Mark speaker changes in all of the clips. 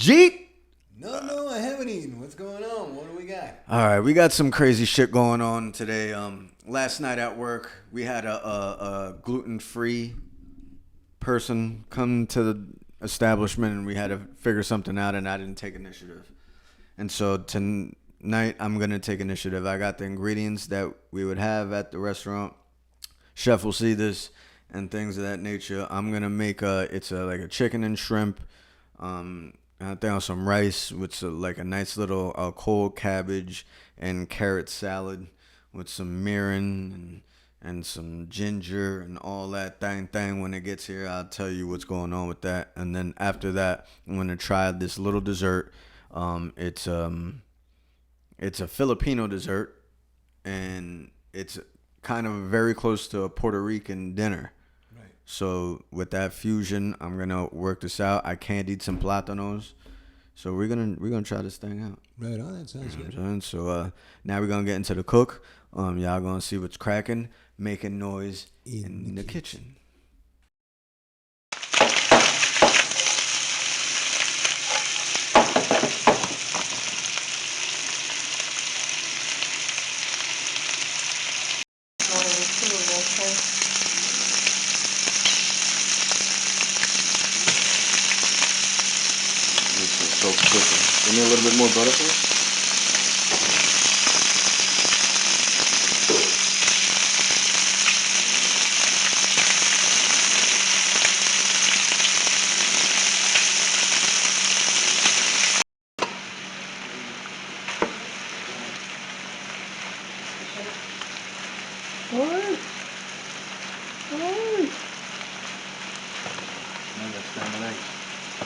Speaker 1: Jeet?
Speaker 2: No, I haven't eaten. What's going on? What do we got?
Speaker 1: All right, we got some crazy shit going on today. Last night at work, we had a gluten-free person come to the establishment, and we had to figure something out, and I didn't take initiative. And so tonight, I'm gonna take initiative. I got the ingredients that we would have at the restaurant. Chef will see this and things of that nature. I'm gonna make like a chicken and shrimp. I think on some rice with like a nice little cold cabbage and carrot salad with some mirin and some ginger and all that thing. When it gets here, I'll tell you what's going on with that. And then after that, I'm gonna try this little dessert. It's a Filipino dessert, and it's kind of very close to a Puerto Rican dinner. So with that fusion, I'm gonna work this out. I candied some plátanos, so we're gonna try this thing out.
Speaker 2: Right on, that sounds good.
Speaker 1: So now we're gonna get into the cook. Y'all gonna see what's cracking, making noise in the kitchen. So cooking. Give me a little bit more butter, please.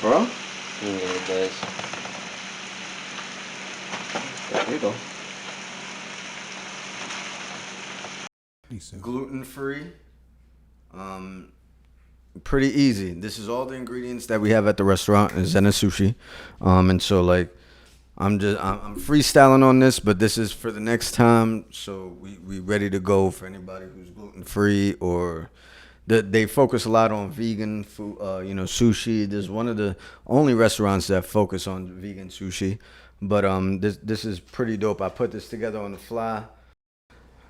Speaker 1: Bro?
Speaker 3: Yeah, it does. There you go.
Speaker 1: Gluten-free. Pretty easy. This is all the ingredients that we have at the restaurant in Zena Sushi. And so like I'm freestyling on this, but this is for the next time. So we ready to go for anybody who's gluten-free or they focus a lot on vegan food, sushi. This is one of the only restaurants that focus on vegan sushi. But this is pretty dope. I put this together on the fly.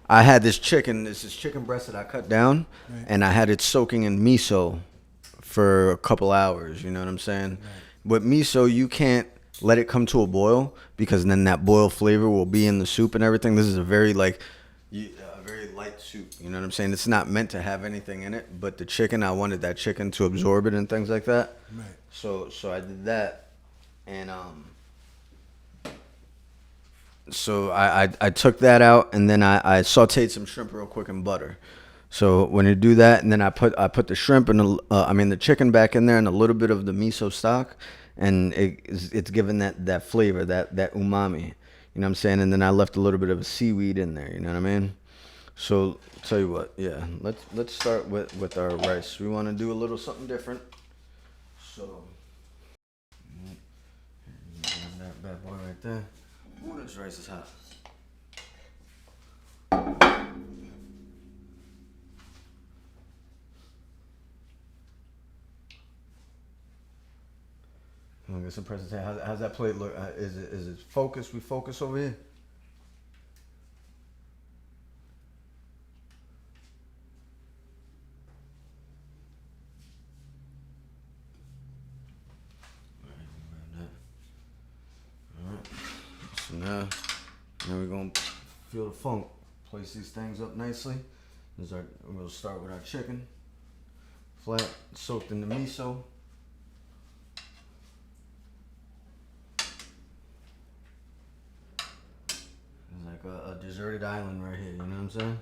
Speaker 1: I had this chicken. This is chicken breast that I cut down, and I had it soaking in miso for a couple hours. You know what I'm saying? With miso, you can't let it come to a boil because then that boil flavor will be in the soup and everything. This is a very very light soup. You know what I'm saying? It's not meant to have anything in it, but the chicken, I wanted that chicken to absorb it and things like that. Right. So I did that, and so I took that out, and then I sauteed some shrimp real quick in butter. So when you do that, and then I put the shrimp and the chicken back in there and a little bit of the miso stock, and it's given that flavor, that umami. You know what I'm saying? And then I left a little bit of a seaweed in there. You know what I mean? So tell you what, yeah. Let's start with our rice. We want to do a little something different. So that bad boy right there. Ooh, this rice is hot. I'm gonna get some presentation. How's that plate look? Is it focused? We focus over here. So now we're gonna feel the funk. Place these things up nicely. We'll start with our chicken, flat, soaked in the miso. It's like a deserted island right here. You know what I'm saying?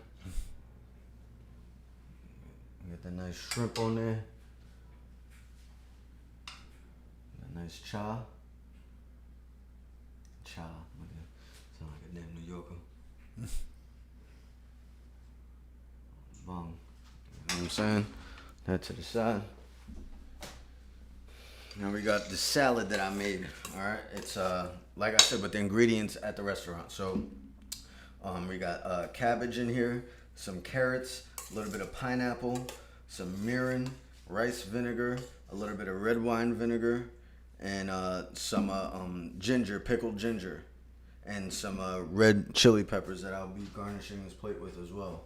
Speaker 1: Get that nice shrimp on there. That nice cha. Sound like a damn New Yorker. Bong. You know what I'm saying? That to the side. Now we got the salad that I made. Alright. It's like I said, with the ingredients at the restaurant. So we got cabbage in here, some carrots, a little bit of pineapple, some mirin, rice vinegar, a little bit of red wine vinegar, and some ginger, pickled ginger, and some red chili peppers that I'll be garnishing this plate with as well.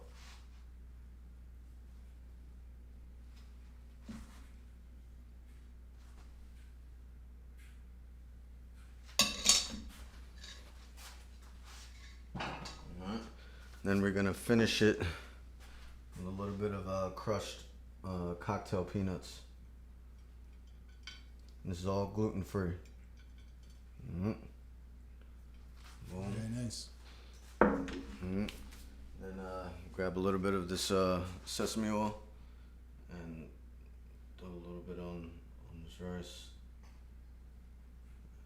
Speaker 1: Alright. Then we're gonna finish it with a little bit of crushed cocktail peanuts. This is all gluten-free. Boom.
Speaker 2: Very nice.
Speaker 1: Then grab a little bit of this sesame oil and throw a little bit on this rice.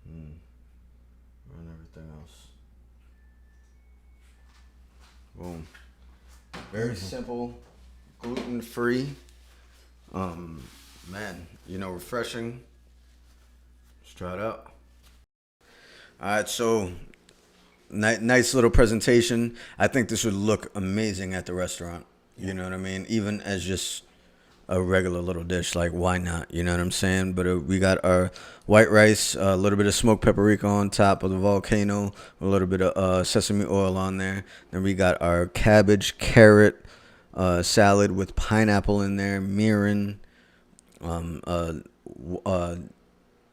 Speaker 1: Run everything else. Boom. Very simple, gluten-free. Man, refreshing. Let's try it out. All right, so nice little presentation. I think this would look amazing at the restaurant. You know what I mean? Even as just a regular little dish, like why not? You know what I'm saying? But we got our white rice, a little bit of smoked paprika on top of the volcano, a little bit of sesame oil on there. Then we got our cabbage, carrot salad with pineapple in there, mirin,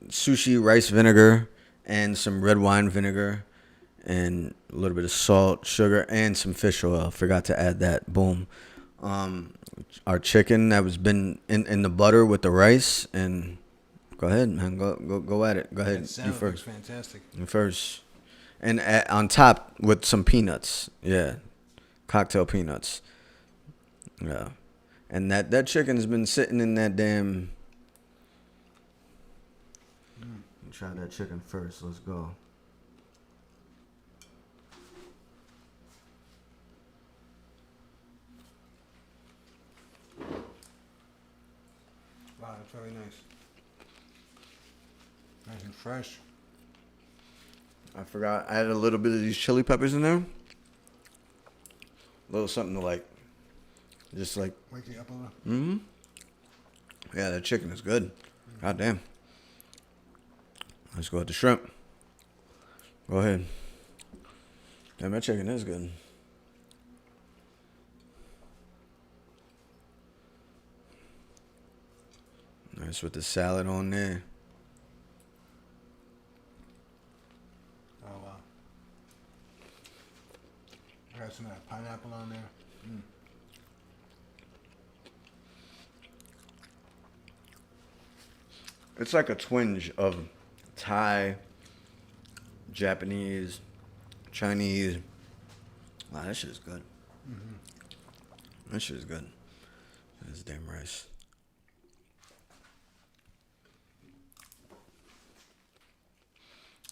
Speaker 1: sushi rice vinegar, and some red wine vinegar, and a little bit of salt, sugar, and some fish oil. Forgot to add that. Boom. Our chicken that was been in the butter with the rice, and go ahead, man. Go at it. Go ahead.
Speaker 2: That salad looks fantastic.
Speaker 1: You first. And on top with some peanuts. Yeah. Cocktail peanuts. Yeah. And that chicken's been sitting in that damn. Try that chicken first. Let's go.
Speaker 2: Wow, that's very nice. Nice and fresh.
Speaker 1: I forgot. I added a little bit of these chili peppers in there. A little something to just like.
Speaker 2: Wake you up a little.
Speaker 1: Yeah, that chicken is good. God damn. Let's go with the shrimp. Go ahead. Damn, that chicken is good. Nice with the salad on there.
Speaker 2: Oh, wow. I got some of that pineapple on there.
Speaker 1: It's like a twinge of Thai, Japanese, Chinese. Wow, that shit is good. That shit is good. This damn rice.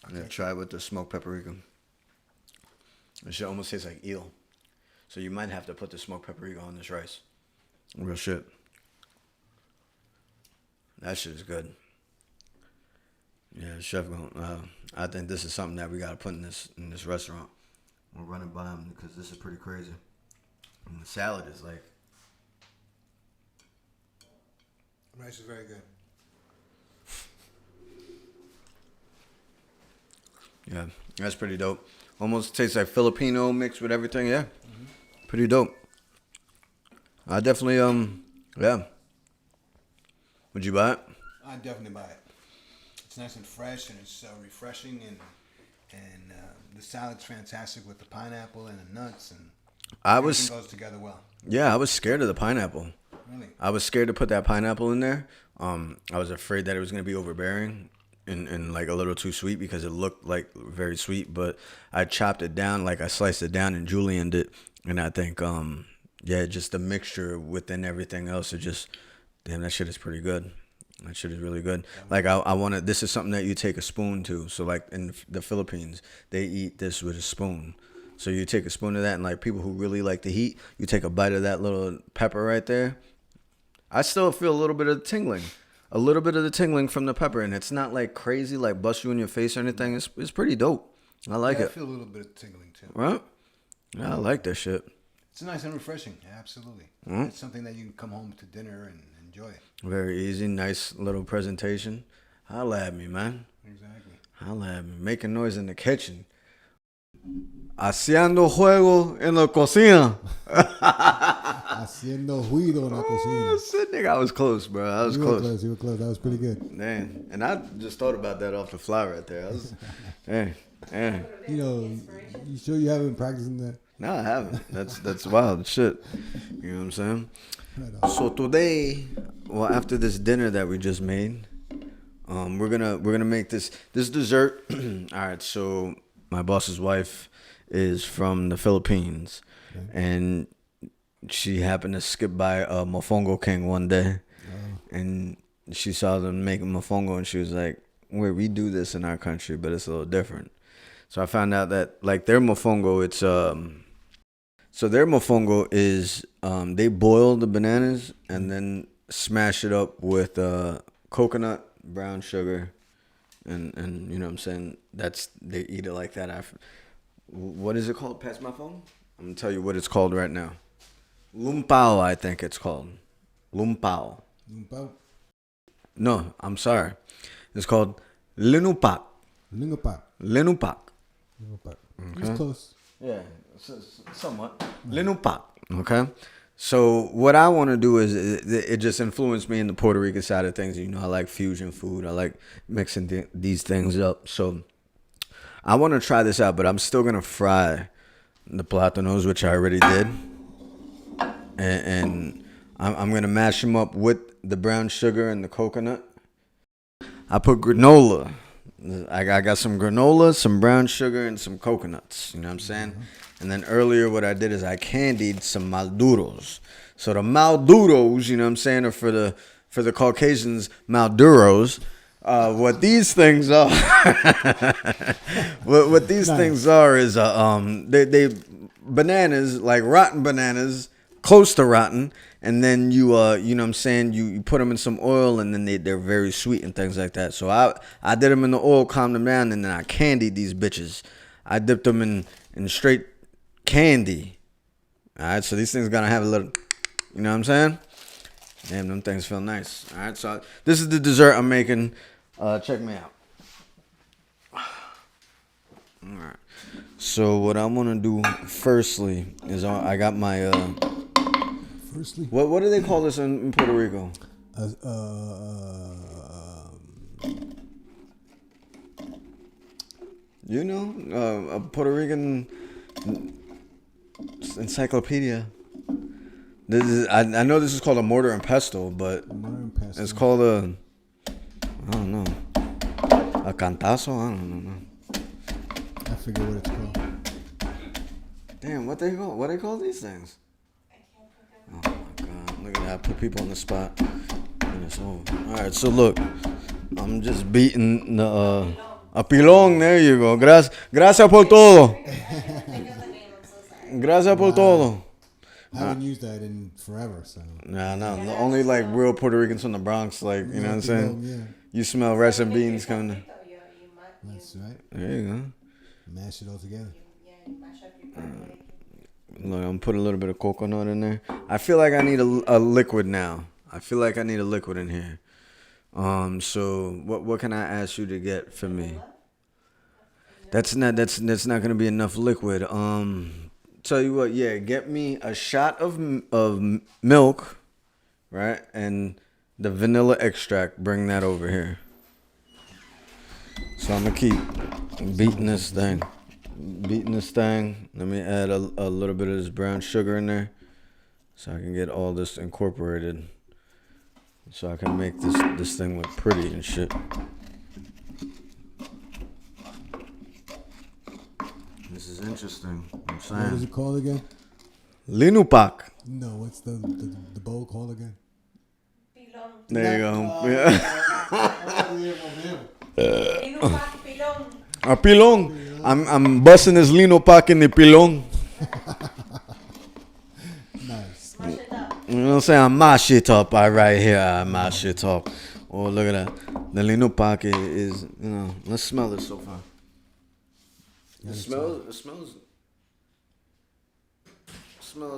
Speaker 1: I'm gonna try with the smoked paprika. This shit almost tastes like eel. So you might have to put the smoked paprika on this rice. Real shit. That shit is good. Yeah, chef. I think this is something that we gotta put in this restaurant. We'll run it by him because this is pretty crazy. And the salad is like.
Speaker 2: Rice is very good.
Speaker 1: Yeah, that's pretty dope. Almost tastes like Filipino mixed with everything. Yeah, pretty dope. I definitely yeah. Would you buy it?
Speaker 2: I'd definitely buy it. It's nice and fresh, and it's refreshing, and the salad's fantastic with the pineapple and the nuts, and everything goes together well.
Speaker 1: Yeah, I was scared of the pineapple.
Speaker 2: Really?
Speaker 1: I was scared to put that pineapple in there. I was afraid that it was gonna be overbearing and like a little too sweet because it looked like very sweet. But I chopped it down, like I sliced it down and julienned it, and I think yeah, just the mixture within everything else, it just damn, that shit is pretty good. That shit is really good. Like I want to. This is something that you take a spoon to. So like in the Philippines, they eat this with a spoon. So you take a spoon of that, and like people who really like the heat, you take a bite of that little pepper right there. I still feel a little bit of the tingling from the pepper, and it's not like crazy, like bust you in your face or anything. It's pretty dope. I like it.
Speaker 2: I feel a little bit of tingling too.
Speaker 1: Right? Yeah, I like that shit.
Speaker 2: It's nice and refreshing. Absolutely. It's something that you can come home to dinner and enjoy.
Speaker 1: Very easy, nice little presentation. Holla at me, man.
Speaker 2: Exactly.
Speaker 1: Holla at me. Making noise in the kitchen. Haciendo juego en la cocina.
Speaker 4: Haciendo ruido en la cocina.
Speaker 1: Shit, nigga, I was close, bro. I was close.
Speaker 4: You were close. That was pretty good.
Speaker 1: Man, and I just thought about that off the fly right there. I was, yeah.
Speaker 4: You know, you sure you haven't been practicing that?
Speaker 1: No, I haven't. That's wild shit. You know what I'm saying?
Speaker 4: Right on.
Speaker 1: So today, well, after this dinner that we just made, we're gonna make this dessert. All right. So my boss's wife is from the Philippines,
Speaker 4: Okay.
Speaker 1: and she happened to skip by a mofongo king one day, and she saw them making mofongo, and she was like, "Wait, we do this in our country, but it's a little different." So I found out that like their mofongo, their mofongo is they boil the bananas and then smash it up with coconut, brown sugar, and you know what I'm saying. They eat it like that. What is it called? Pass my phone. I'm gonna tell you what it's called right now. Lumpao, I think it's called. Lumpao. No, I'm sorry. It's called Linupak.
Speaker 4: Linupak.
Speaker 1: Linupak.
Speaker 4: It's close.
Speaker 1: Yeah, somewhat. Linupak. Okay. So what I want to do is it just influenced me in the Puerto Rican side of things. You know, I like fusion food. I like mixing these things up. So I want to try this out, but I'm still gonna fry the plátanos, which I already did, and I'm gonna mash them up with the brown sugar and the coconut. I put granola. I got some granola, some brown sugar, and some coconuts. You know what I'm saying? And then earlier, what I did is I candied some malduros. So the malduros, you know what I'm saying, are for the Caucasians, malduros. What these things are, what these things are is they bananas, like rotten bananas, close to rotten, and then you know what I'm saying, you put them in some oil, and then they're very sweet and things like that. So I did them in the oil, calmed them down, and then I candied these bitches. I dipped them in straight candy. All right, so these things gonna have a little, you know what I'm saying? Damn, them things feel nice. All right, so this is the dessert I'm making. Check me out. All right. So what I want to do firstly is I got my
Speaker 4: Firstly,
Speaker 1: what do they call this in Puerto Rico? You know, a Puerto Rican encyclopedia. This is I know this is called a mortar and pestle, but it's called I don't know, a cantazo. I don't know.
Speaker 4: I forget what it's called.
Speaker 1: Damn, what they call these things? Oh my god, look at that! Put people on the spot. And it's over. All right, so look, I'm just beating the a pilón. There you go. Gracias por todo. Gracias por todo.
Speaker 4: I haven't used that in forever, so.
Speaker 1: Nah, only like real Puerto Ricans from the Bronx, like, you know what I'm saying?
Speaker 4: Yeah.
Speaker 1: You smell rice and beans coming.
Speaker 4: That's right.
Speaker 1: There you go.
Speaker 4: Mash it all together.
Speaker 1: Look, I'm gonna put a little bit of coconut in there. I feel like I need a liquid now. I feel like I need a liquid in here. So what can I ask you to get for me? That's not gonna be enough liquid. Tell you what, yeah, get me a shot of milk, right, and the vanilla extract. Bring that over here. So I'm gonna keep beating this thing. Let me add a little bit of this brown sugar in there, so I can get all this incorporated, so I can make this thing look pretty and shit. This is interesting. I'm saying.
Speaker 4: What is it called again?
Speaker 1: Linupak.
Speaker 4: No, what's the bowl called again?
Speaker 1: There you go. A pilón. I'm busting this Linupak in the pilón.
Speaker 4: Nice.
Speaker 1: You know what I'm saying? I mash it up. Right here. I mash it up. Oh, look at that. The Linupak is, you know, let's smell this so far. It smells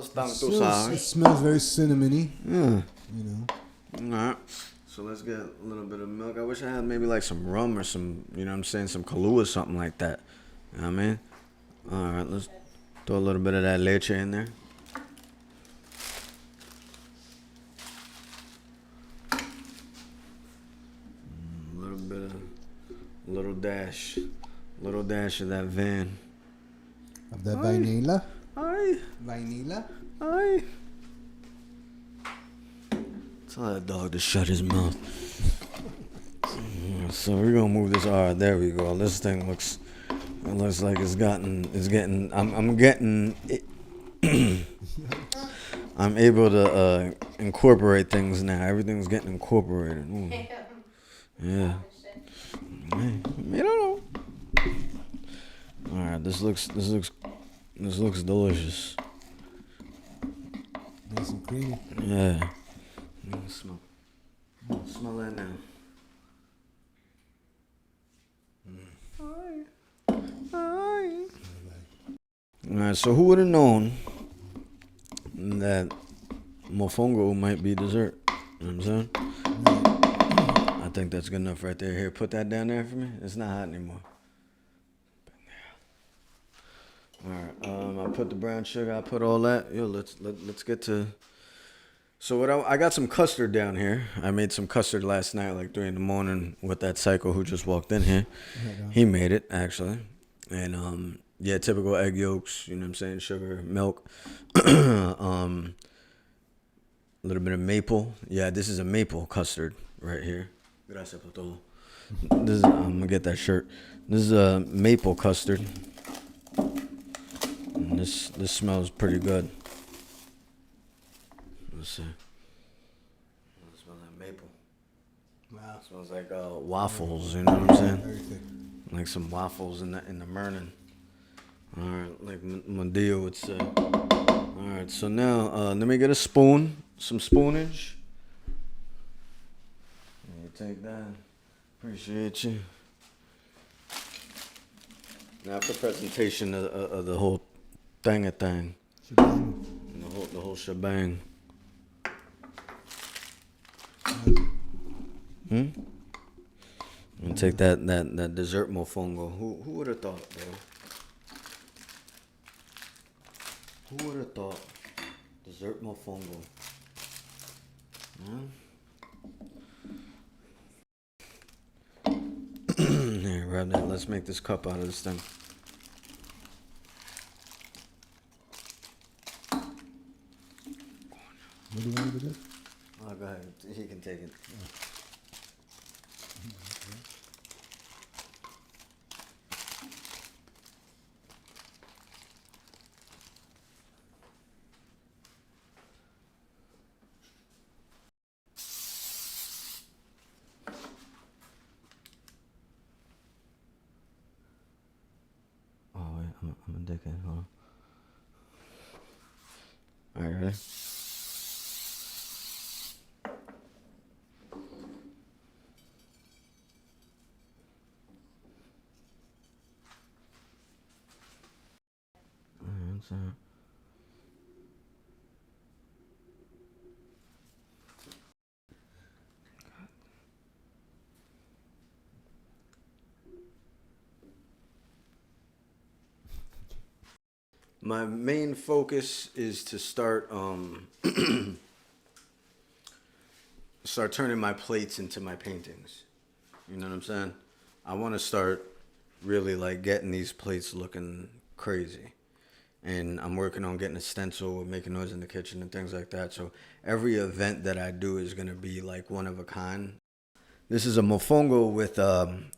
Speaker 1: tanto,
Speaker 4: It smells very cinnamony.
Speaker 1: Yeah.
Speaker 4: You know.
Speaker 1: All right. So let's get a little bit of milk. I wish I had maybe like some rum or some, you know what I'm saying, some Kahlua or something like that. You know what I mean? All right, let's throw a little bit of that leche in there. Little dash of that van.
Speaker 4: Of that vanilla.
Speaker 1: Aye.
Speaker 2: Vanilla.
Speaker 1: Aye. Tell that dog to shut his mouth. So we're gonna move this. All right, there we go. This thing looks like it's getting. I'm getting. I'm able to incorporate things now. Everything's getting incorporated. Ooh. Yeah. Hey, you don't know. All right, this looks delicious.
Speaker 4: Nice and creamy.
Speaker 1: Yeah. Smell that now. All right, so who would have known that mofongo might be dessert? You know what I'm saying? I think that's good enough right there. Here, put that down there for me. It's not hot anymore. All right, I put the brown sugar. I put all that. Yo, let's get to. So what I got some custard down here. I made some custard last night, like 3 a.m. with that psycho who just walked in here. He made it actually, and yeah, typical egg yolks. You know what I'm saying? Sugar, milk, a little bit of maple. Yeah, this is a maple custard right here. Gracias por todo. This is, I'm gonna get that shirt. This is a maple custard. And this smells pretty good. Let's see. It smells like maple.
Speaker 2: Wow.
Speaker 1: It smells like waffles. You know what I'm saying?
Speaker 2: Very thick.
Speaker 1: Like some waffles in the morning. All right, like Madeo would say. All right, so now let me get a spoon, some spoonage. You take that. Appreciate you. Now for presentation of the whole thing. The whole shebang. And take that dessert mofongo. Who would have thought, bro? Who would have thought? Dessert mofongo. Here, grab that. Let's make this cup out of this thing.
Speaker 4: What do you want to do?
Speaker 1: Oh, go ahead. He can take it. Oh, wait. I'm a dickhead. Hold on. All right, ready? So. My main focus is to start start turning my plates into my paintings. You know what I'm saying? I want to start really like getting these plates looking crazy. And I'm working on getting a stencil, making noise in the kitchen and things like that. So every event that I do is gonna be like one of a kind. This is a mofongo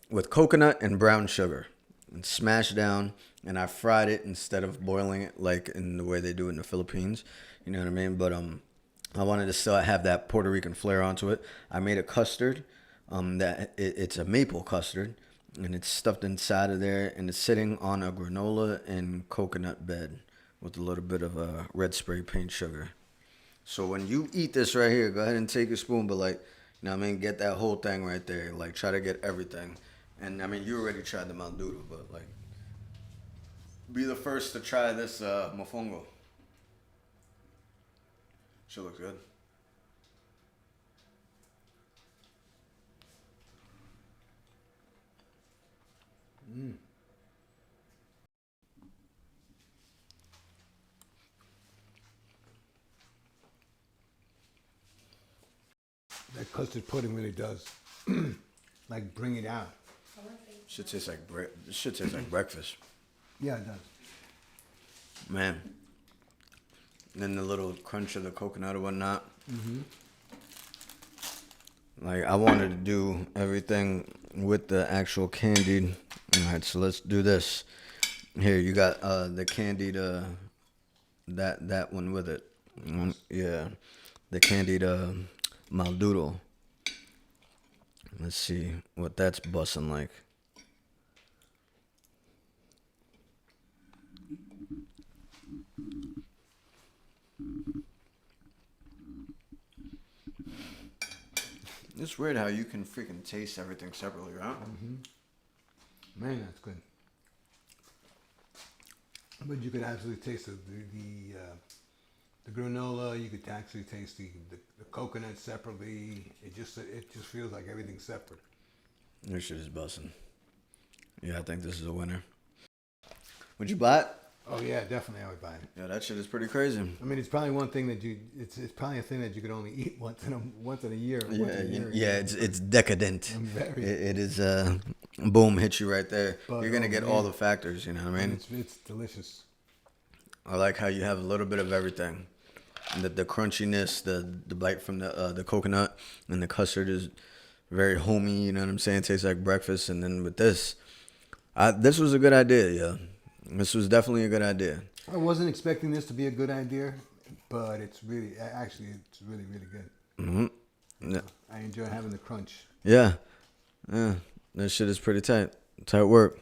Speaker 1: with coconut and brown sugar. It's smashed down, and I fried it instead of boiling it like in the way they do it in the Philippines. You know what I mean? But I wanted to still have that Puerto Rican flair onto it. I made a custard. It's a maple custard. And it's stuffed inside of there, and it's sitting on a granola and coconut bed with a little bit of red spray paint sugar. So when you eat this right here, go ahead and take a spoon, but like, you know what I mean, get that whole thing right there. Like, try to get everything. And I mean, you already tried the maldudo, but like, be the first to try this mofongo. Sure looks good.
Speaker 2: That custard pudding really does, like, bring it out.
Speaker 1: Shit tastes like shit tastes like breakfast,
Speaker 2: Yeah, it does.
Speaker 1: man. And then the little crunch of the coconut or whatnot. Like I wanted to do everything with the actual candied. All right, so let's do this. Here you got the candied that one with it. Yeah, the candied maldoodle. Let's see what that's busting like. It's weird how you can freaking taste everything separately, right?
Speaker 2: Man, that's good. But you could absolutely taste the granola. You could actually taste the coconut separately. It just feels like everything's separate.
Speaker 1: This shit is busting. Yeah, I think this is a winner. Would you buy it?
Speaker 2: Oh yeah, definitely I would buy it.
Speaker 1: Yeah, that shit is pretty crazy.
Speaker 2: I mean, it's probably one thing that it's probably a thing that you could only eat once in a year.
Speaker 1: It's decadent.
Speaker 2: Very.
Speaker 1: It is boom, hit you right there.
Speaker 2: But,
Speaker 1: You're gonna get all
Speaker 2: man.
Speaker 1: the factors. You know what I mean?
Speaker 2: It's delicious.
Speaker 1: I like how you have a little bit of everything. The crunchiness, the bite from the coconut, and the custard is very homey. You know what I'm saying? Tastes like breakfast. And then with this, this was a good idea. Yeah, this was definitely a good idea.
Speaker 2: I wasn't expecting this to be a good idea, but it's really really good.
Speaker 1: Yeah.
Speaker 2: I enjoy having the crunch.
Speaker 1: Yeah, this shit is pretty tight. Tight work.